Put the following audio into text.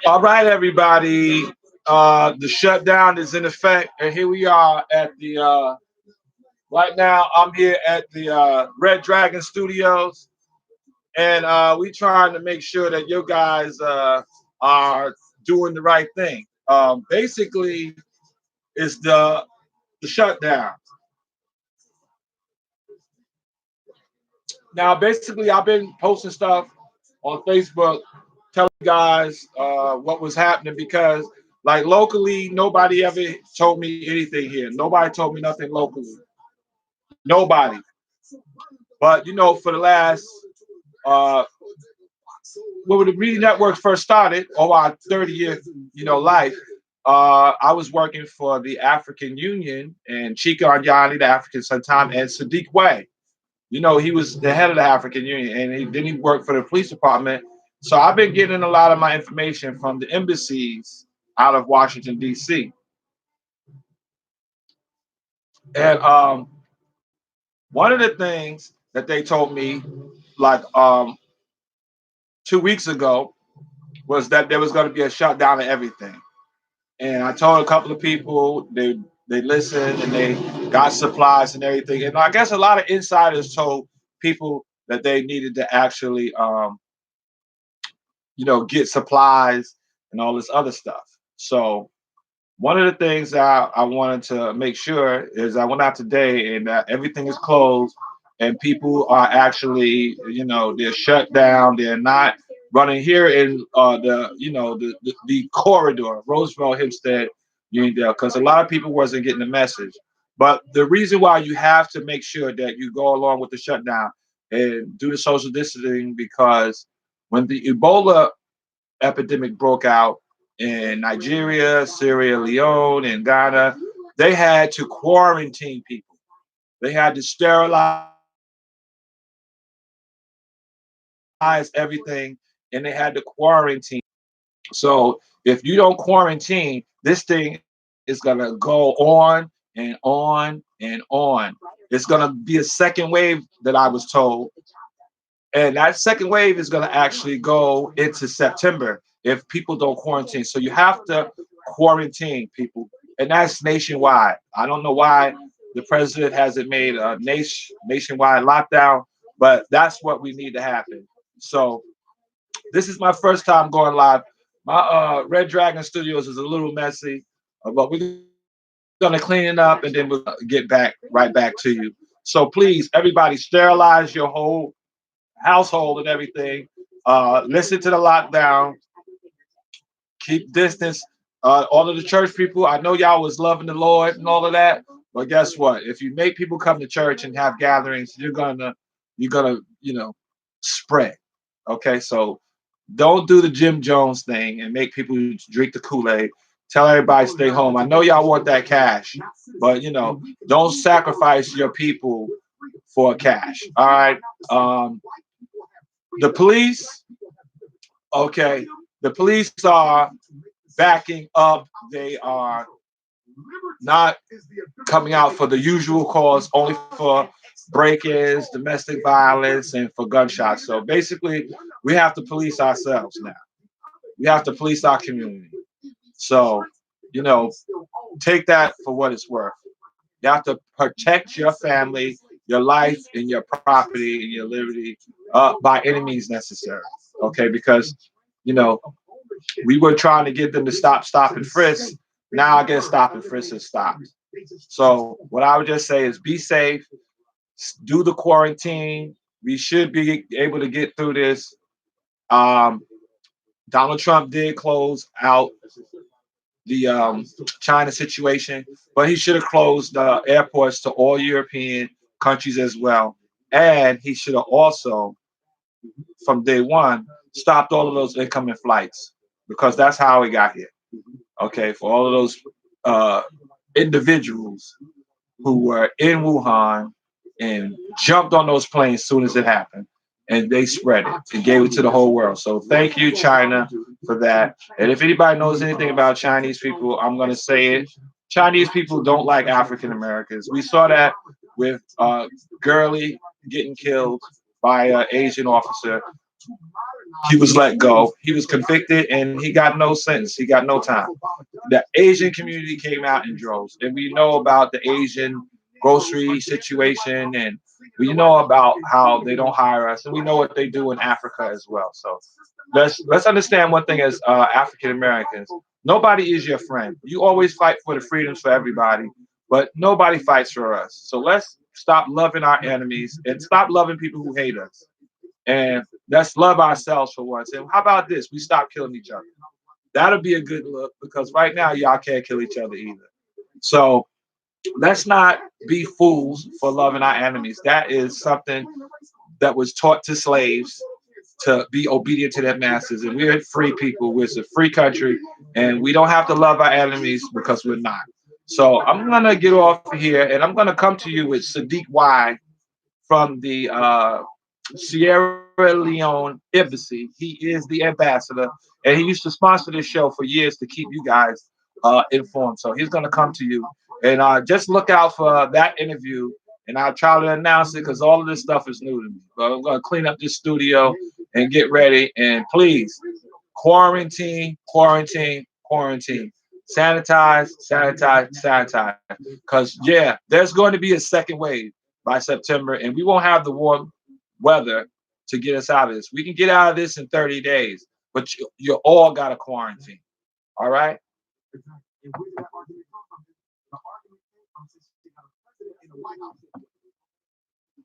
All right, everybody. The shutdown is in effect, and here we are at the. Right now, I'm here at the Red Dragon Studios, and we trying to make sure that you guys are doing the right thing. Basically, is the shutdown. Now, basically, I've been posting stuff on Facebook, telling you guys what was happening because, like, locally, nobody ever told me anything here. Nobody told me nothing locally. Nobody. But for the last when the Reading Network first started, over our 30th, life, I was working for the African Union and Chika Anyani, the African Santam, and Sadiq Way. He was the head of the African Union, and then he worked for the police department. So I've been getting a lot of my information from the embassies out of Washington D.C. And one of the things that they told me, like 2 weeks ago, was that there was going to be a shutdown of everything. And I told a couple of people, they listened and they got supplies and everything. And I guess a lot of insiders told people that they needed to actually get supplies and all this other stuff. So one of the things that I wanted to make sure is I went out today and that everything is closed and people are actually, they're shut down. They're not running here in the corridor, Roosevelt, Hempstead, Uniondale, because a lot of people wasn't getting the message. But the reason why you have to make sure that you go along with the shutdown and do the social distancing because when the Ebola epidemic broke out in Nigeria, Sierra Leone, and Ghana, they had to quarantine people. They had to sterilize everything and they had to quarantine. So if you don't quarantine, this thing is going to go on and on and on. It's going to be a second wave that I was told. And that second wave is going to actually go into September if people don't quarantine. So you have to quarantine people, and that's nationwide. I don't know why the president hasn't made a nationwide lockdown, but that's what we need to happen. So this is my first time going live. My Red Dragon Studios is a little messy, but we're gonna clean it up and then we'll get right back to you. So please, everybody, sterilize your whole household and everything. Listen to the lockdown. Keep distance. All of the church people, I know y'all was loving the Lord and all of that, but guess what? If you make people come to church and have gatherings, you're gonna spread. Okay, so don't do the Jim Jones thing and make people drink the Kool-Aid. Tell everybody stay home. I know y'all want that cash, but don't sacrifice your people for cash. All right. The police, okay, the police are backing up. They are not coming out for the usual cause, only for break-ins, domestic violence, and for gunshots. So basically, we have to police ourselves now. We have to police our community. So, you know, take that for what it's worth. You have to protect your family, your life, and your property and your liberty by any means necessary. Okay, because you know we were trying to get them to stop and frisk. Now I guess stop and frisk has stopped. So what I would just say is be safe, do the quarantine. We should be able to get through this. Um, Donald Trump did close out the China situation, but he should have closed the airports to all European countries as well. And he should have also, from day one, stopped all of those incoming flights because that's how he got here. Okay, for all of those uh, individuals who were in Wuhan and jumped on those planes as soon as it happened. And they spread it and gave it to the whole world. So thank you, China, for that. And if anybody knows anything about Chinese people, I'm going to say it. Chinese people don't like African Americans. We saw that with Gurley getting killed by an Asian officer. He was let go. He was convicted and he got no sentence. He got no time. The Asian community came out in droves, and we know about the Asian grocery situation, and we know about how they don't hire us, and we know what they do in Africa as well. So let's understand one thing as African Americans: nobody is your friend. You always fight for the freedoms for everybody, but nobody fights for us. So let's stop loving our enemies and stop loving people who hate us, and let's love ourselves for once. And how about this? We stop killing each other. That'll be a good look because right now y'all can't kill each other either. So let's not be fools for loving our enemies. That is something that was taught to slaves to be obedient to their masters. And we're free people. We're a free country, and we don't have to love our enemies because we're not. So I'm gonna get off here, and I'm gonna come to you with Sadiq Y from the Sierra Leone Embassy. He is the ambassador, and he used to sponsor this show for years to keep you guys informed. So he's going to come to you, and just look out for that interview. And I'll try to announce it because all of this stuff is new to me. But I'm going to clean up this studio and get ready. And please, quarantine, quarantine, quarantine. Sanitize, sanitize, sanitize. Because, yeah, there's going to be a second wave by September, and we won't have the warm weather to get us out of this. We can get out of this in 30 days, but you all got to quarantine. All right?